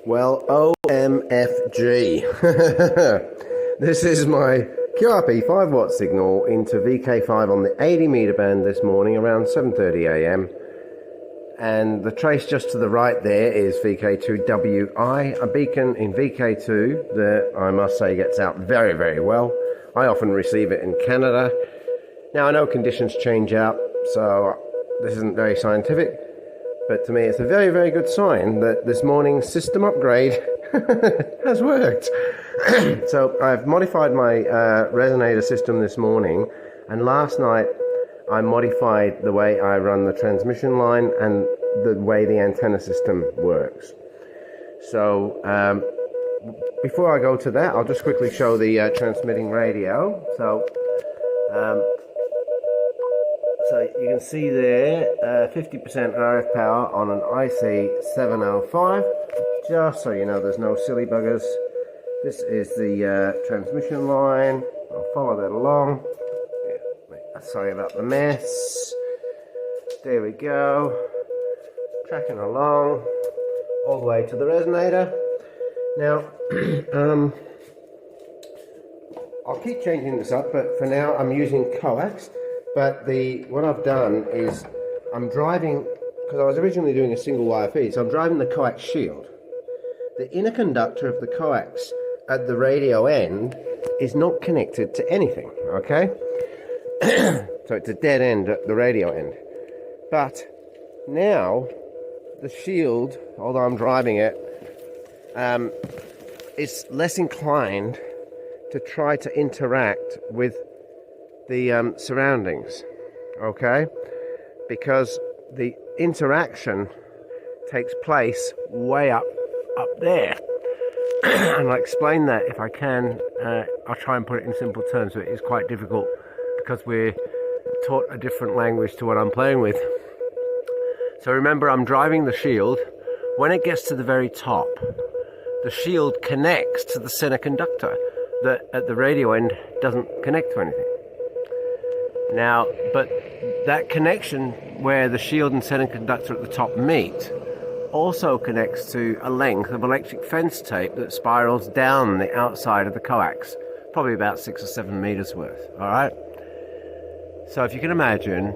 Well, OMFG. This is my QRP 5 watt signal into VK5 on the 80 meter band this morning around 7:30 a.m. And the trace just to the right there is VK2WI, a beacon in VK2 that I must say gets out very, very well. I often receive it in Canada. Now I know conditions change out, so this isn't very scientific, but to me it's a very, very good sign that this morning's system upgrade has worked. So I've modified my Resonator system this morning, and last night I modified the way I run the transmission line and the way the antenna system works. So before I go to that, I'll just quickly show the transmitting radio. So you can see there 50% RF power on an IC705. Just so you know, there's no silly buggers. This is the transmission line. I'll follow that along. Sorry about the mess. There we go. Tracking along all the way to the resonator. Now, I'll keep changing this up, but for now I'm using coax. But what I've done is I'm driving, because I was originally doing a single wire feed, so I'm driving the coax shield. The inner conductor of the coax at the radio end is not connected to anything, okay? So it's a dead end at the radio end. But now the shield, although I'm driving it, is less inclined to try to interact with the surroundings, okay? Because the interaction takes place way up there. And I'll explain that if I can. I'll try and put it in simple terms, but it is quite difficult because we're taught a different language to what I'm playing with. So remember, I'm driving the shield. When it gets to the very top, the shield connects to the center conductor that at the radio end doesn't connect to anything. Now, but that connection where the shield and center conductor at the top meet also connects to a length of electric fence tape that spirals down the outside of the coax, probably about 6 or 7 meters worth, all right? So if you can imagine,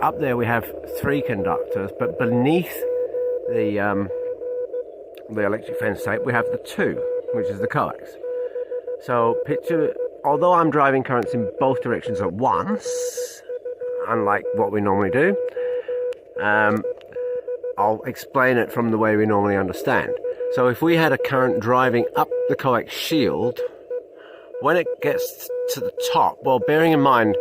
up there we have 3 conductors, but beneath the electric fence tape we have the 2, which is the coax. So picture, although I'm driving currents in both directions at once, unlike what we normally do, I'll explain it from the way we normally understand. So if we had a current driving up the coax shield, when it gets to the top, well, bearing in mind,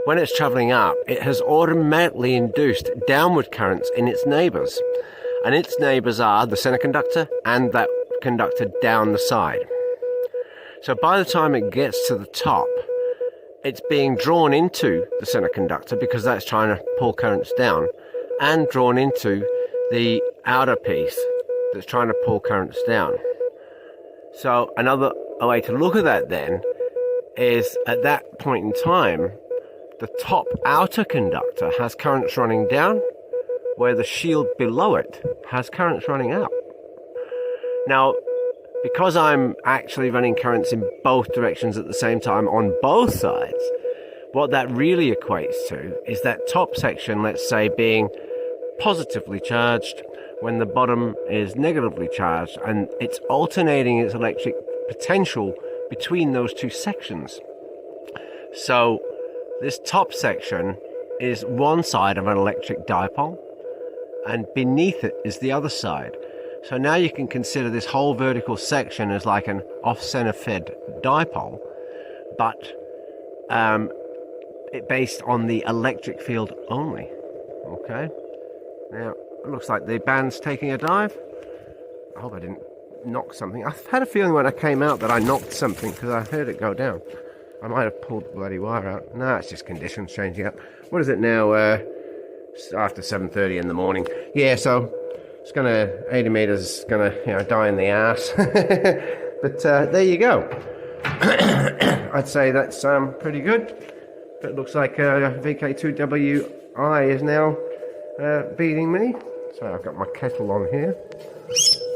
when it's traveling up, it has automatically induced downward currents in its neighbors. And its neighbors are the center conductor and that conductor down the side. So by the time it gets to the top, it's being drawn into the center conductor because that's trying to pull currents down, and drawn into the outer piece that's trying to pull currents down. So another way to look at that then is at that point in time, the top outer conductor has currents running down, where the shield below it has currents running out. Now, because I'm actually running currents in both directions at the same time on both sides, what that really equates to is that top section, let's say, being positively charged when the bottom is negatively charged, and it's alternating its electric potential between those two sections. So this top section is one side of an electric dipole, and beneath it is the other side. So now you can consider this whole vertical section as like an off-center fed dipole, but based on the electric field only. Okay, now it looks like the band's taking a dive. I hope I didn't knock something. I had a feeling when I came out that I knocked something because I heard it go down. I might have pulled the bloody wire out. No, it's just conditions changing up. What is it now? After 7:30 in the morning. Yeah, so it's gonna 80 meters gonna die in the ass. But there you go. I'd say that's pretty good. But it looks like VK2WI is now beating me. So I've got my kettle on here.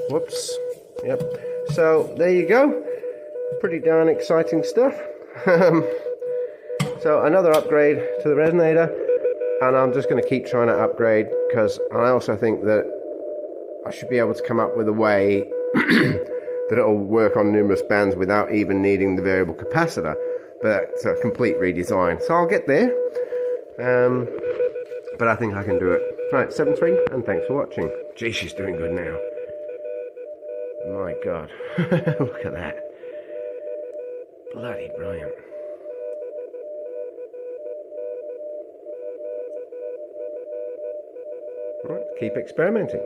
Whoops. Yep. So there you go. Pretty darn exciting stuff. So another upgrade to the Resonator, and I'm just going to keep trying to upgrade, because I also think that I should be able to come up with a way that it'll work on numerous bands without even needing the variable capacitor. But it's a complete redesign, so I'll get there. But I think I can do it. Right, 7-3, and thanks for watching. Gee, she's doing good now. My God, look at that. Bloody brilliant. Right, keep experimenting.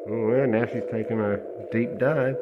Oh, well, now she's taking a deep dive.